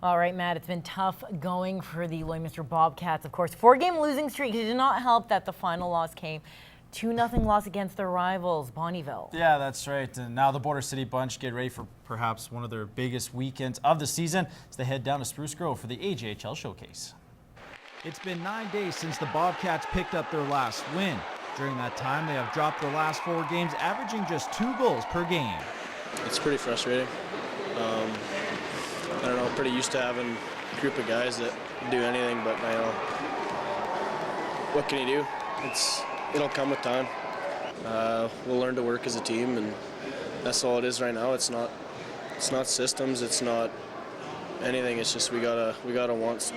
All right, Matt, it's been tough going for the Lloydminster Bobcats. Of course, 4-game losing streak. It did not help that the final loss came 2-0 loss against their rivals, Bonnyville. Yeah, that's right. And now the Border City Bunch get ready for perhaps one of their biggest weekends of the season as they head down to Spruce Grove for the AJHL Showcase. It's been 9 days since the Bobcats picked up their last win. During that time, they have dropped their last 4 games, averaging just 2 goals per game. It's pretty frustrating. I don't know, pretty used to having a group of guys that do anything, but what can you do? It'll come with time. We'll learn to work as a team, and that's all it is right now. It's not systems. It's not anything. It's just we gotta want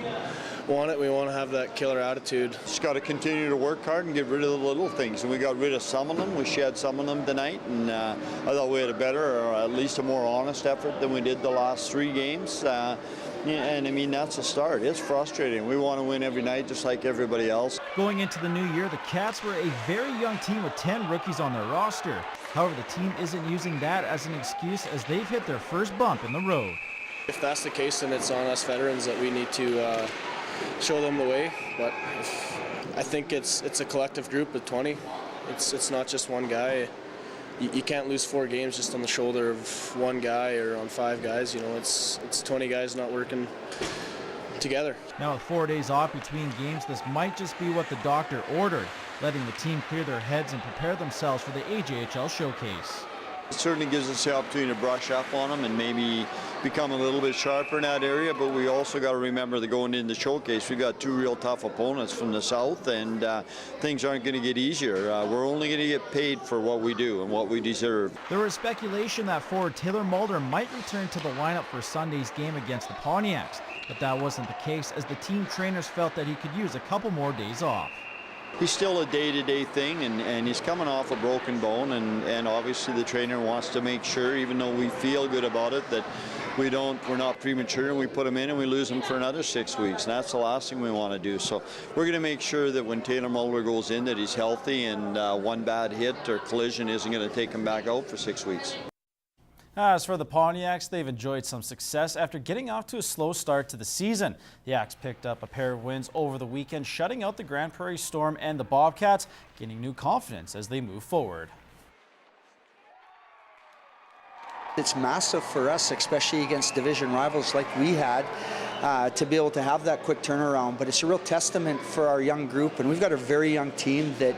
it. We want to have that killer attitude. Just got to continue to work hard and get rid of the little things. And we got rid of some of them. We shed some of them tonight, and I thought we had a better, or at least a more honest effort than we did the last 3 games. And I mean, that's a start. It's frustrating. We want to win every night just like everybody else. Going into the new year, the Cats were a very young team with 10 rookies on their roster. However, the team isn't using that as an excuse as they've hit their first bump in the road. If that's the case, then it's on us veterans that we need to show them the way. But I think it's a collective group of 20. It's not just one guy. You can't lose 4 games just on the shoulder of one guy or on 5 guys. You know, it's 20 guys not working together. Now with 4 days off between games, this might just be what the doctor ordered, letting the team clear their heads and prepare themselves for the AJHL Showcase. It certainly gives us the opportunity to brush up on them and maybe become a little bit sharper in that area, but we also got to remember that going into the Showcase, we've got 2 real tough opponents from the south, and things aren't going to get easier. We're only going to get paid for what we do and what we deserve. There was speculation that forward Taylor Mulder might return to the lineup for Sunday's game against the Pontiacs, but that wasn't the case as the team trainers felt that he could use a couple more days off. He's still a day-to-day thing, and he's coming off a broken bone, and obviously the trainer wants to make sure, even though we feel good about it, that we're not premature and we put him in and we lose him for another 6 weeks. And that's the last thing we want to do. So we're going to make sure that when Taylor Mulder goes in that he's healthy and one bad hit or collision isn't going to take him back out for 6 weeks. As for the Pontiacs, they've enjoyed some success after getting off to a slow start to the season. The Axe picked up a pair of wins over the weekend, shutting out the Grand Prairie Storm and the Bobcats, gaining new confidence as they move forward. It's massive for us, especially against division rivals like we had, to be able to have that quick turnaround. But it's a real testament for our young group, and we've got a very young team that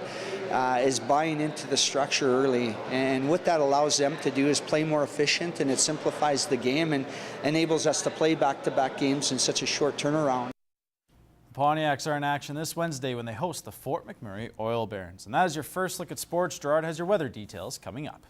is buying into the structure early, and what that allows them to do is play more efficient, and it simplifies the game and enables us to play back-to-back games in such a short turnaround. The Pontiacs are in action this Wednesday when they host the Fort McMurray Oil Barons. And that is your first look at sports. Gerard has your weather details coming up.